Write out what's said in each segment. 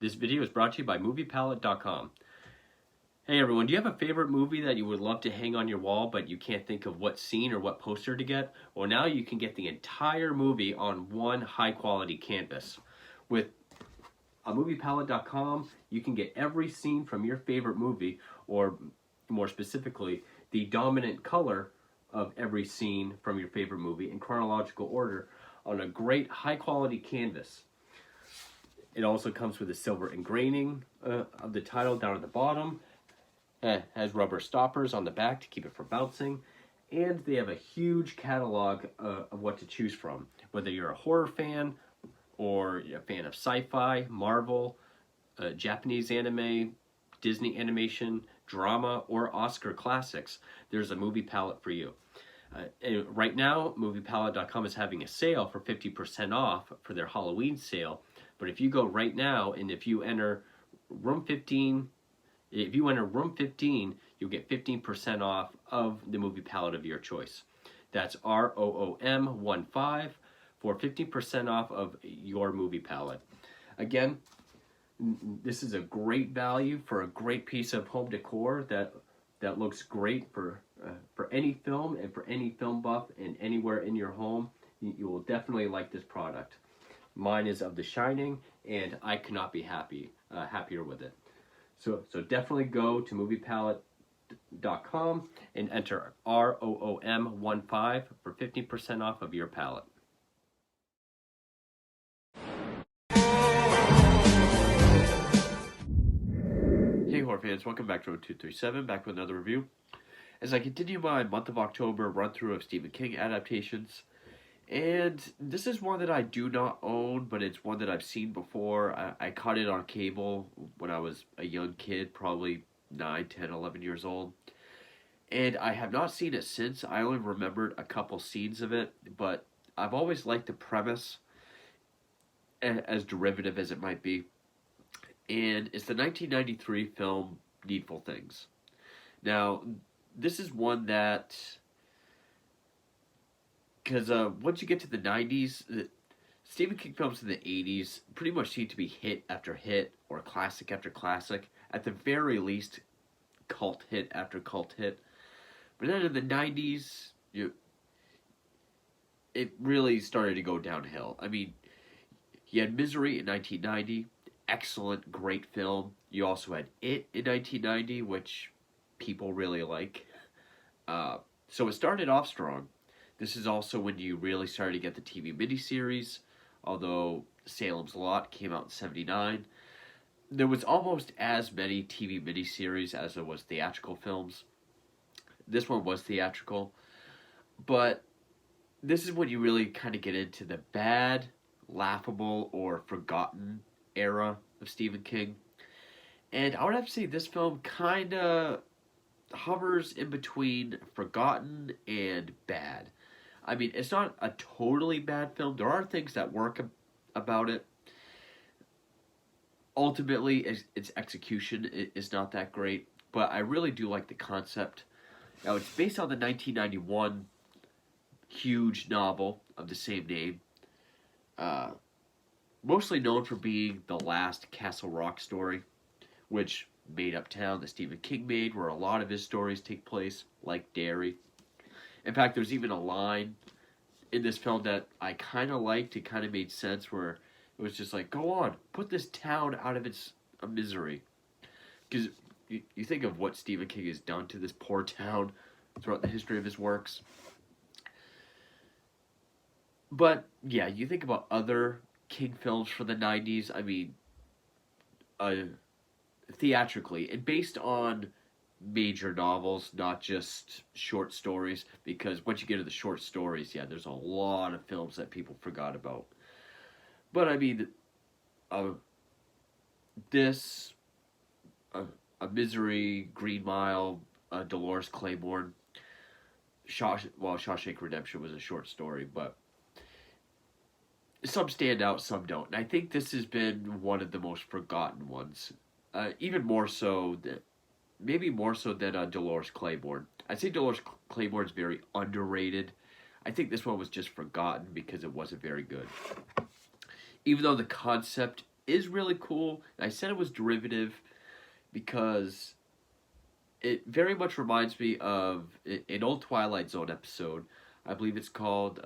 This video is brought to you by MoviePalette.com. Hey everyone, do you have a favorite movie that you would love to hang on your wall but you can't think of what scene or what poster to get? Well, now you can get the entire movie on one high quality canvas. With MoviePalette.com, you can get every scene from your favorite movie, or more specifically, the dominant color of every scene from your favorite movie in chronological order on a great high quality canvas. It also comes with a silver engraving of the title down at the bottom. It has rubber stoppers on the back to keep it from bouncing. And they have a huge catalog of what to choose from. Whether you're a horror fan or a fan of sci-fi, Marvel, Japanese anime, Disney animation, drama, or Oscar classics, there's a movie palette for you. And right now, MoviePalette.com is having a sale for 50% off for their Halloween sale. But if you go right now and if you enter room 15, you'll get 15% off of the movie palette of your choice. That's ROOM15 for 15% off of your movie palette. Again, this is a great value for a great piece of home decor that looks great for any film and for any film buff and anywhere in your home. You will definitely like this product. Mine is of The Shining, and I could not be happier with it. So definitely go to MoviePalette.com and enter ROOM15 for 15% off of your palette. Hey horror fans, welcome back to Road 237, back with another review. As I continue my month of October run through of Stephen King adaptations, and this is one that I do not own, but it's one that I've seen before. I caught it on cable when I was a young kid, probably 9, 10, 11 years old. And I have not seen it since. I only remembered a couple scenes of it, but I've always liked the premise, as derivative as it might be. And it's the 1993 film Needful Things. Now, this is one that, because once you get to the 90s, Stephen King films in the 80s pretty much seem to be hit after hit, or classic after classic. At the very least, cult hit after cult hit. But then in the 90s, it really started to go downhill. I mean, you had Misery in 1990, excellent, great film. You also had It in 1990, which people really like. So it started off strong. This is also when you really started to get the TV miniseries, although Salem's Lot came out in 79. There was almost as many TV miniseries as there was theatrical films. This one was theatrical. But this is when you really kind of get into the bad, laughable, or forgotten era of Stephen King. And I would have to say this film kind of hovers in between forgotten and bad. I mean, it's not a totally bad film. There are things that work about it. Ultimately, its execution is not that great, but I really do like the concept. Now, it's based on the 1991 huge novel of the same name, mostly known for being the last Castle Rock story, which Made Uptown, that Stephen King made, where a lot of his stories take place, like Derry. In fact, there's even a line in this film that I kind of liked. It kind of made sense, where it was just like, go on, put this town out of its misery. Because you think of what Stephen King has done to this poor town throughout the history of his works. But, yeah, you think about other King films from the 90s, I mean, theatrically, and based on major novels, not just short stories, because once you get to the short stories, yeah, there's a lot of films that people forgot about. But I mean, this, A Misery, Green Mile, Dolores Claiborne, Shawshank Redemption was a short story, but some stand out, some don't. And I think this has been one of the most forgotten ones, even more so than maybe more so than Dolores Claiborne. I'd say Dolores Claiborne's very underrated. I think this one was just forgotten because it wasn't very good. Even though the concept is really cool. I said it was derivative because it very much reminds me of an old Twilight Zone episode. I believe it's called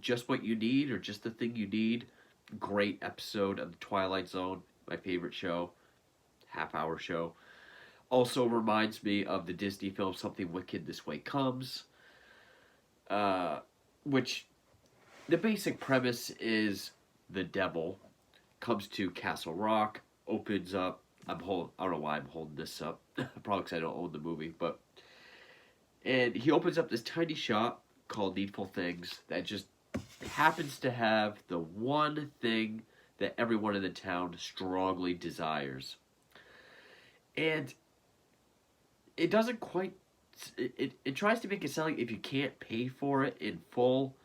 Just What You Need or Just the Thing You Need. Great episode of the Twilight Zone, my favorite show, half-hour show. Also reminds me of the Disney film Something Wicked This Way Comes, which the basic premise is the devil comes to Castle Rock, opens up. I don't know why I'm holding this up. Probably because I don't own the movie, and he opens up this tiny shop called Needful Things that just happens to have the one thing that everyone in the town strongly desires. And it doesn't quite. It tries to make it sound like if you can't pay for it in full,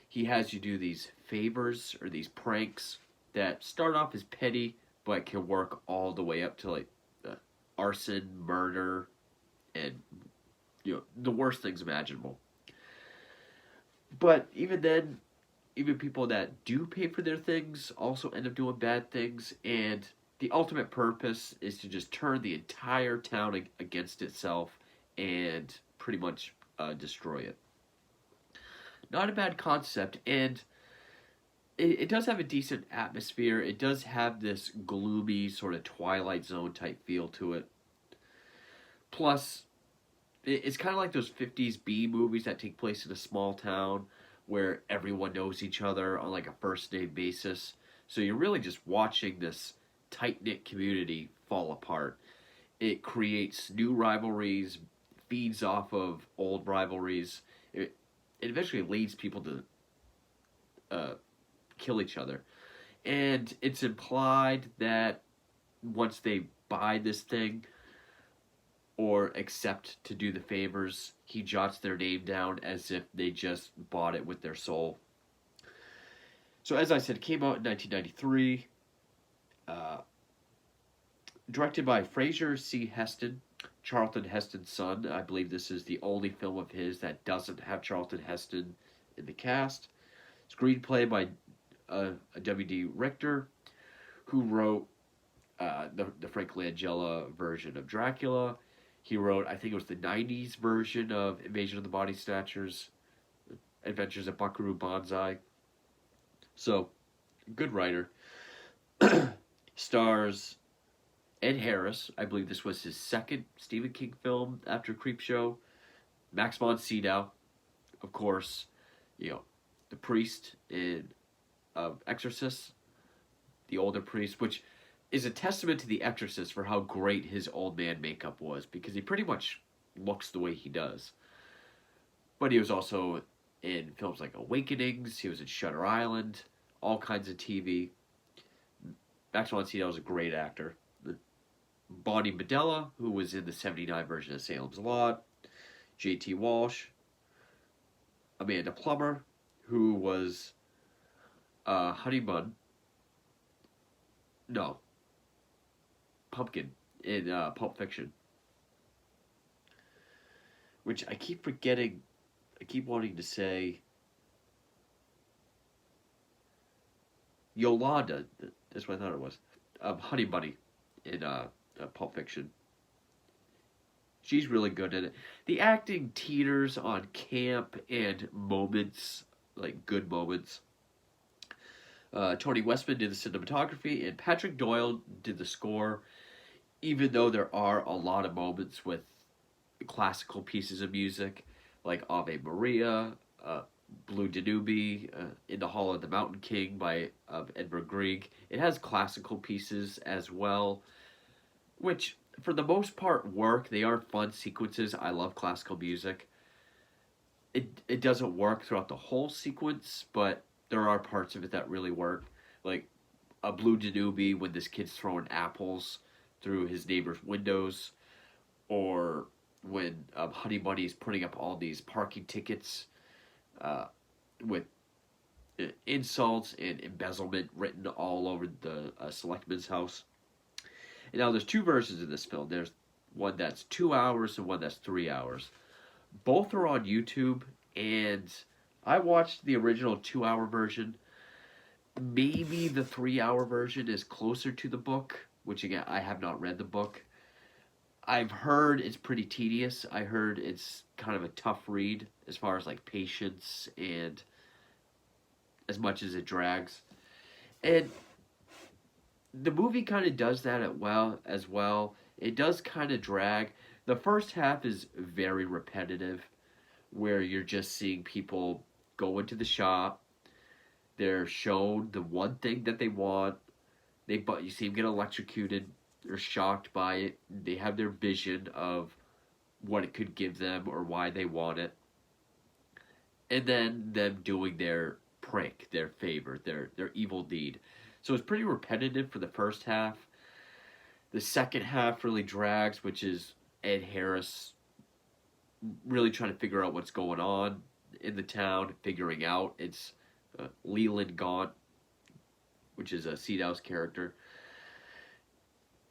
he has you do these favors or these pranks that start off as petty but can work all the way up to like arson, murder, and the worst things imaginable. But even then, even people that do pay for their things also end up doing bad things, and the ultimate purpose is to just turn the entire town against itself and pretty much destroy it. Not a bad concept, and it does have a decent atmosphere. It does have this gloomy sort of Twilight Zone type feel to it. Plus, it's kind of like those 50s B movies that take place in a small town where everyone knows each other on like a first name basis. So you're really just watching this tight-knit community fall apart. It creates new rivalries, feeds off of old rivalries. It eventually leads people to kill each other. And it's implied that once they buy this thing or accept to do the favors, he jots their name down as if they just bought it with their soul. So as I said, it came out in 1993. Directed by Fraser C. Heston, Charlton Heston's son. I believe this is the only film of his that doesn't have Charlton Heston in the cast. Screenplay by W.D. Richter, who wrote the Frank Langella version of Dracula. He wrote, I think it was the 90s version of Invasion of the Body Snatchers, Adventures of Buckaroo Banzai. So, good writer. Stars Ed Harris. I believe this was his second Stephen King film after Creepshow. Max von Sydow, of course, the priest in Exorcist, the older priest, which is a testament to The Exorcist for how great his old man makeup was, because he pretty much looks the way he does. But he was also in films like Awakenings, he was in Shutter Island, all kinds of TV. Max von Sydow was a great actor. Bonnie Bedella, who was in the 79 version of Salem's Lot. J.T. Walsh. Amanda Plummer, who was Honey Bun. No. Pumpkin in Pulp Fiction. Which I keep forgetting. I keep wanting to say Yolanda. That's what I thought it was. Honey Bunny in Pulp Fiction. She's really good in it. The acting teeters on camp and moments, like good moments. Tony Westman did the cinematography, and Patrick Doyle did the score, even though there are a lot of moments with classical pieces of music, like Ave Maria, Blue Danube, In the Hall of the Mountain King by Edvard Grieg. It has classical pieces as well, which for the most part work. They are fun sequences. I love classical music. It doesn't work throughout the whole sequence, but there are parts of it that really work. Like a Blue Danube when this kid's throwing apples through his neighbor's windows, or when Honey Bunny is putting up all these parking tickets with insults and embezzlement written all over the selectman's house. And now there's two versions of this film. There's one that's 2 hours and one that's 3 hours. Both are on YouTube, and I watched the original 2-hour version. Maybe the 3 hour version is closer to the book, which again, I have not read the book. I've heard it's pretty tedious. I heard it's kind of a tough read as far as like patience and as much as it drags. And the movie kind of does that as well. It does kind of drag. The first half is very repetitive, where you're just seeing people go into the shop. They're shown the one thing that they want. But you see them get electrocuted. They're shocked by it. They have their vision of what it could give them or why they want it, and then them doing their prank, their favor, their evil deed. So it's pretty repetitive for the first half. The second half really drags, which is Ed Harris really trying to figure out what's going on in the town, figuring out it's Leland Gaunt, which is a Seedhouse character,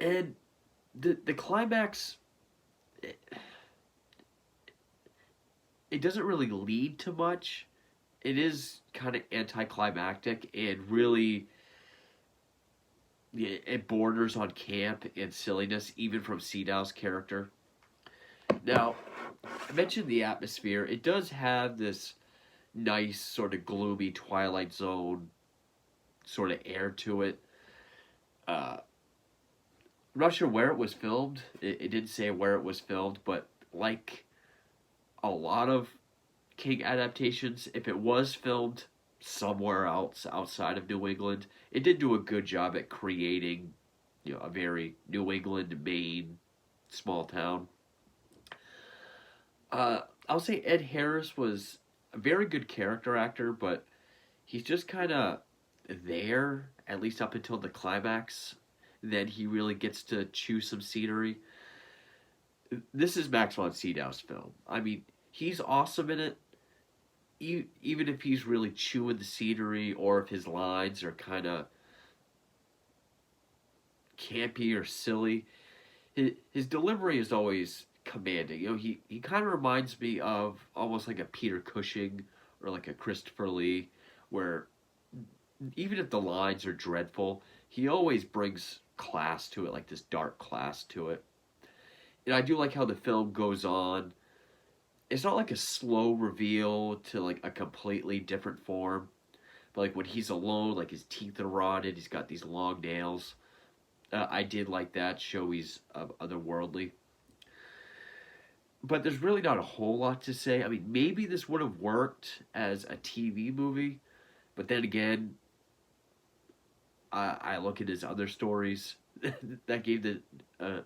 and the climax. It doesn't really lead to much. It is kind of anticlimactic and really it borders on camp and silliness, even from Seedow's character. Now, I mentioned the atmosphere. It does have this nice, sort of gloomy Twilight Zone sort of air to it. I'm not sure where it was filmed. It didn't say where it was filmed, but like a lot of King adaptations, if it was filmed somewhere else outside of New England, it did do a good job at creating, a very New England, Maine small town. I'll say Ed Harris was a very good character actor, but he's just kind of there, at least up until the climax. Then he really gets to chew some scenery. This is Max von Sydow's film. I mean, he's awesome in it. Even if he's really chewing the scenery, or if his lines are kind of campy or silly, his delivery is always commanding. He kind of reminds me of almost like a Peter Cushing or like a Christopher Lee, where even if the lines are dreadful, he always brings class to it, like this dark class to it. And I do like how the film goes on. It's not like a slow reveal to like a completely different form, but like when he's alone, like his teeth are rotted, he's got these long nails. I did like that, show he's otherworldly. But there's really not a whole lot to say. I mean, maybe this would have worked as a TV movie, but then again, I look at his other stories that gave that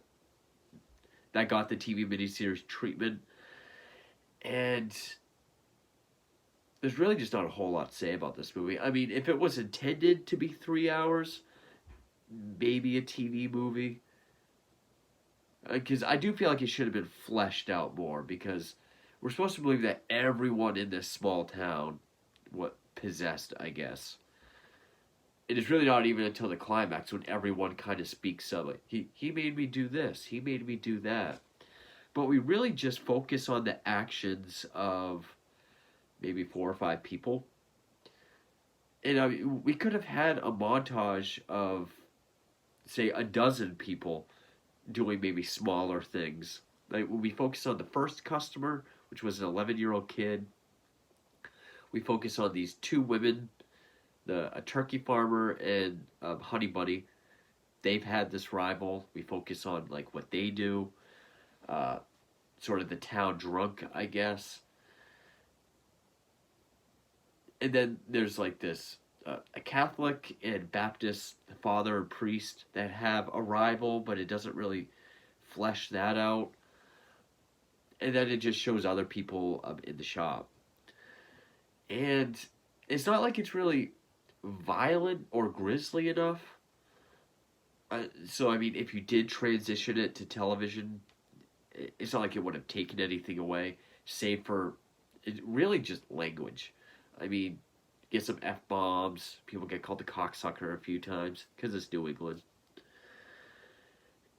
got the TV miniseries treatment, and there's really just not a whole lot to say about this movie. I mean, if it was intended to be 3 hours, maybe a TV movie. Because I do feel like it should have been fleshed out more, because we're supposed to believe that everyone in this small town what possessed, I guess. It is really not even until the climax when everyone kind of speaks of it. He made me do this. He made me do that. But we really just focus on the actions of maybe 4 or 5 people. And I mean, we could have had a montage of, say, a dozen people doing maybe smaller things. Like when we focus on the first customer, which was an 11-year-old kid, we focus on these 2 women, a turkey farmer and Honey Bunny. They've had this rival. We focus on like what they do, sort of the town drunk, I guess. And then there's like this a Catholic and Baptist father and priest that have a rival, but it doesn't really flesh that out. And then it just shows other people in the shop. And it's not like it's really violent or grisly enough. So, I mean, if you did transition it to television, it's not like it would have taken anything away, save for really just language. I mean, get some F-bombs. People get called the cocksucker a few times because it's New England.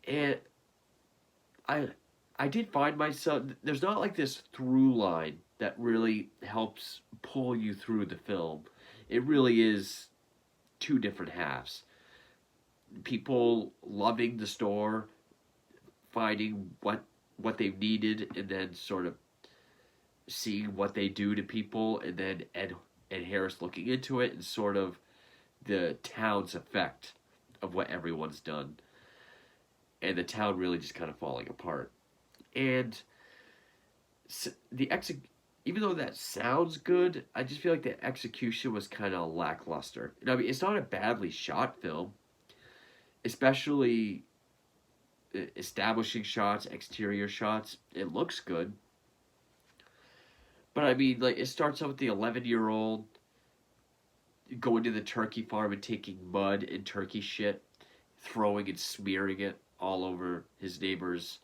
And I did find myself, there's not like this through line that really helps pull you through the film. It really is two different halves. People loving the store, finding what they've needed, and then sort of seeing what they do to people, and then Ed Harris looking into it, and sort of the town's effect of what everyone's done, and the town really just kind of falling apart. And the even though that sounds good, I just feel like the execution was kind of lackluster. And I mean, it's not a badly shot film, especially establishing shots, exterior shots. It looks good. But I mean, like, it starts out with the 11-year-old going to the turkey farm and taking mud and turkey shit, throwing and smearing it all over his neighbor's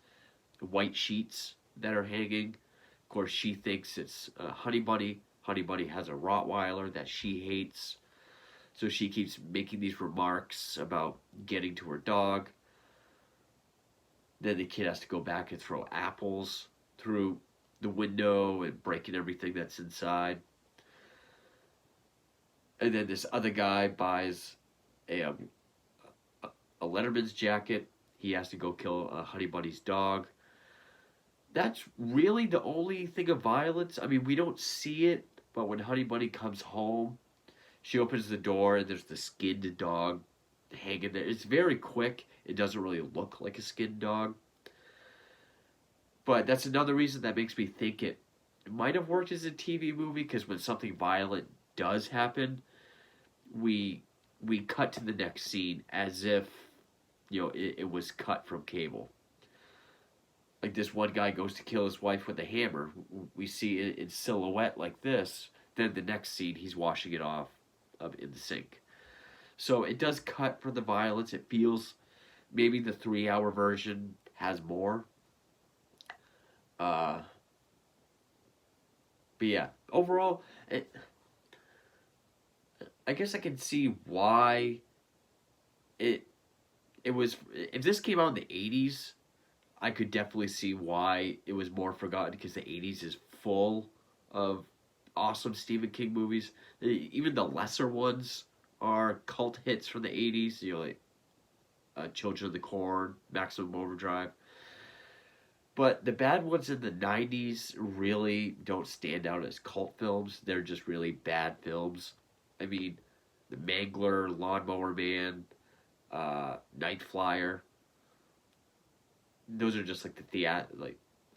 white sheets that are hanging. Of course, she thinks it's Honey Bunny. Honey Bunny has a Rottweiler that she hates. So she keeps making these remarks about getting to her dog. Then the kid has to go back and throw apples through the window and breaking everything that's inside. And then this other guy buys a Letterman's jacket. He has to go kill Honey Bunny's dog. That's really the only thing of violence. I mean, we don't see it, but when Honey Bunny comes home, she opens the door and there's the skinned dog hanging there. It's very quick. It doesn't really look like a skinned dog. But that's another reason that makes me think it might have worked as a TV movie, because when something violent does happen, we cut to the next scene as if, it was cut from cable. Like, this one guy goes to kill his wife with a hammer. We see it in silhouette like this. Then the next scene, he's washing it off in the sink. So it does cut for the violence. It feels maybe the 3-hour version has more. But yeah, overall, I guess I can see why it was. If this came out in the 80s, I could definitely see why it was more forgotten, because the 80s is full of awesome Stephen King movies. Even the lesser ones are cult hits from the 80s, like Children of the Corn, Maximum Overdrive. But the bad ones in the 90s really don't stand out as cult films. They're just really bad films. I mean, The Mangler, Lawnmower Man, Night Flyer. Those are just like the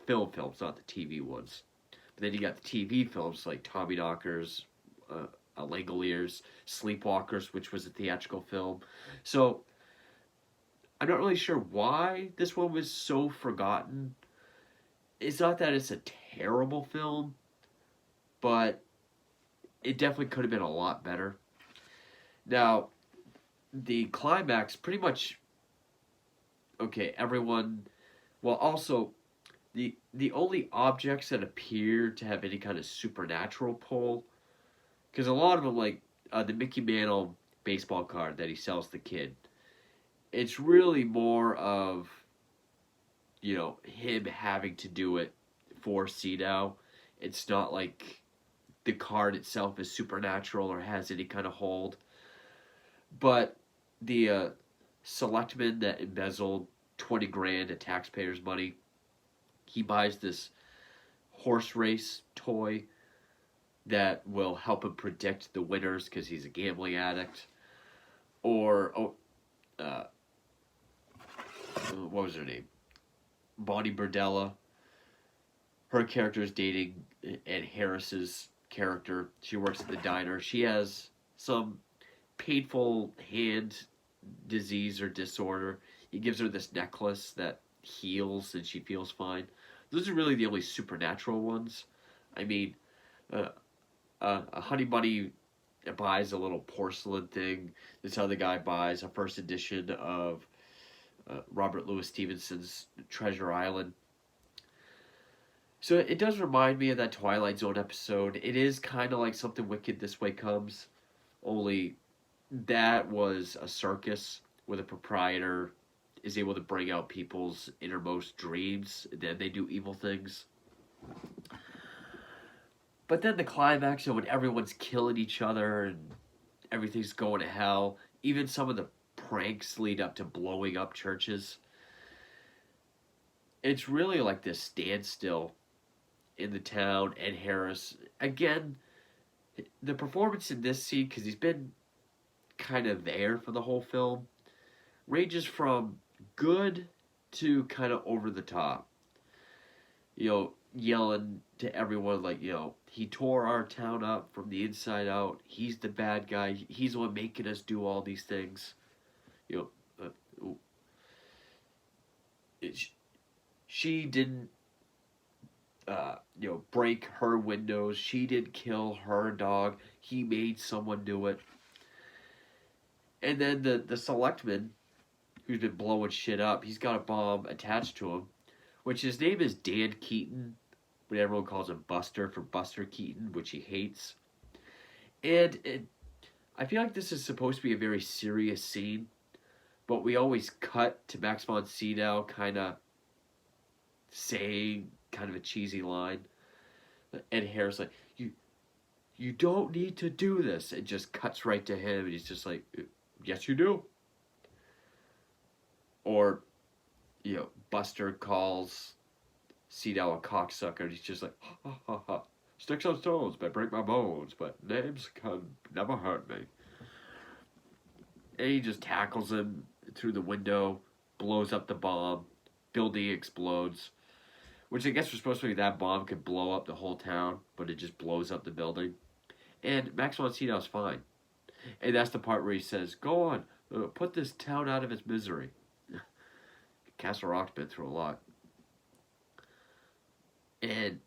films, not the TV ones. But then you got the TV films like Tommyknockers, Langoliers, Sleepwalkers, which was a theatrical film. So I'm not really sure why this one was so forgotten. It's not that it's a terrible film, but it definitely could have been a lot better. Now, the climax pretty much, okay, everyone, well, also, the only objects that appear to have any kind of supernatural pull, because a lot of them, like the Mickey Mantle baseball card that he sells the kid, it's really more of, him having to do it for CDAO. It's not like the card itself is supernatural or has any kind of hold. But the selectman that embezzled 20 grand of taxpayers' money, he buys this horse race toy that will help him predict the winners because he's a gambling addict. Or, what was her name? Bonnie Berdella. Her character is dating Ed Harris's character. She works at the diner. She has some painful hand disease or disorder. He gives her this necklace that heals and she feels fine. Those are really the only supernatural ones. I mean, a Honey Bunny buys a little porcelain thing. This other guy buys a first edition of Robert Louis Stevenson's Treasure Island. So it does remind me of that Twilight Zone episode. It is kind of like Something Wicked This Way Comes, only that was a circus where the proprietor is able to bring out people's innermost dreams, and then they do evil things. But then the climax, when everyone's killing each other and everything's going to hell. Even some of the pranks lead up to blowing up churches. It's really like this standstill in the town. Ed Harris, again, the performance in this scene, because he's been kind of there for the whole film, ranges from good to kind of over the top. Yelling to everyone like, he tore our town up from the inside out. He's the bad guy. He's the one making us do all these things. You know, she didn't, break her windows. She didn't kill her dog. He made someone do it. And then the selectman, who's been blowing shit up, he's got a bomb attached to him, which his name is Dan Keaton, but everyone calls him Buster for Buster Keaton, which he hates. And I feel like this is supposed to be a very serious scene, but we always cut to Max von Sydow kind of saying kind of a cheesy line. And Harris like, you don't need to do this. It just cuts right to him, and he's just like, yes, you do. Or, Buster calls Sydow a cocksucker, and he's just like, ha ha ha ha. Sticks and stones may break my bones, but names can never hurt me. And he just tackles him through the window, blows up the bomb, building explodes. Which I guess was supposed to be that bomb could blow up the whole town, but it just blows up the building. And Max von Sydow's fine. And that's the part where he says, go on, put this town out of its misery. Castle Rock's been through a lot. And,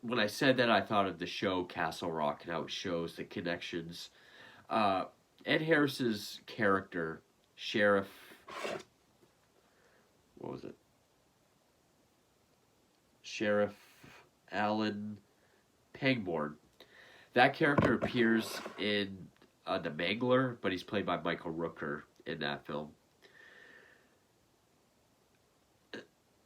when I said that, I thought of the show Castle Rock and how it shows the connections. Ed Harris's character, Sheriff, what was it? Sheriff Alan Pangborn. That character appears in The Mangler, but he's played by Michael Rooker in that film.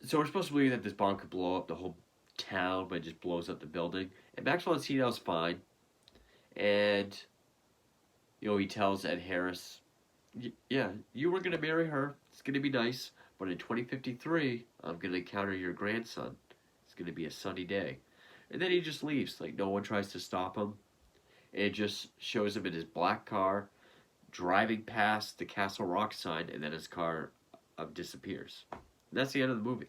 So we're supposed to believe that this bomb could blow up the whole town, but it just blows up the building. And Max von Sydow's fine. And, he tells Ed Harris, yeah, you were going to marry her. It's going to be nice. But in 2053, I'm going to encounter your grandson. It's going to be a sunny day. And then he just leaves. Like, no one tries to stop him. It just shows him in his black car, driving past the Castle Rock sign, and then his car disappears. And that's the end of the movie.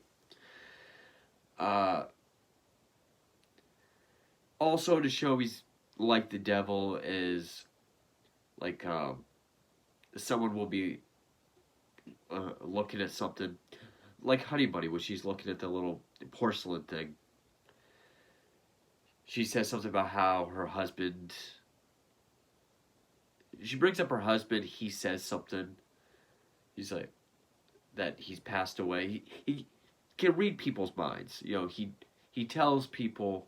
Also, to show he's like the devil is, like, someone will be looking at something like Honey Bunny when she's looking at the little porcelain thing. She says something about how her husband, she brings up her husband. He says something, he's like, that he's passed away. He can read people's minds. He tells people,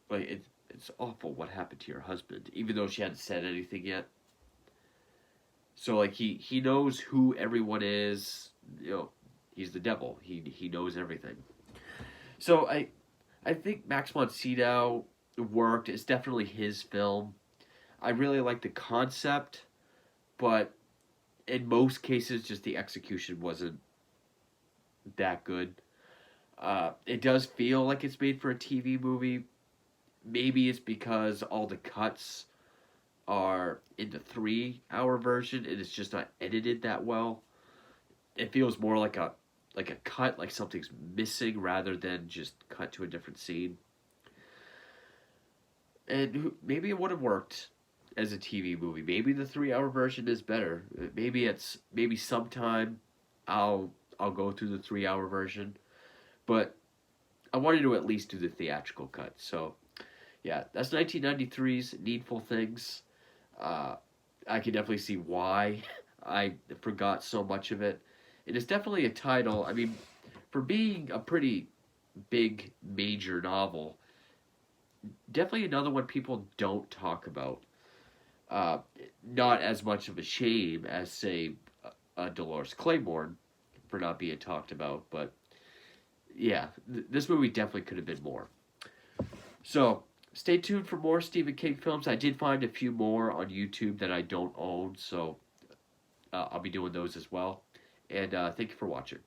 like, it's awful what happened to your husband, even though she hadn't said anything yet. So, like, he knows who everyone is. He's the devil. He knows everything. So I think Max von Sydow worked. It's definitely his film. I really like the concept, but in most cases, just the execution wasn't that good. It does feel like it's made for a TV movie. Maybe it's because all the cuts are in the 3-hour version and it's just not edited that well. It feels more like a cut, like something's missing rather than just cut to a different scene. And maybe it would have worked as a TV movie. Maybe the 3-hour version is better. Maybe sometime I'll go through the 3-hour version. But I wanted to at least do the theatrical cut. So, yeah, that's 1993's Needful Things. I can definitely see why I forgot so much of it. It is definitely a title. I mean, for being a pretty big, major novel, definitely another one people don't talk about. Not as much of a shame as, say, Dolores Claiborne for not being talked about, but yeah, this movie definitely could have been more. So stay tuned for more Stephen King films. I did find a few more on YouTube that I don't own, so I'll be doing those as well. And thank you for watching.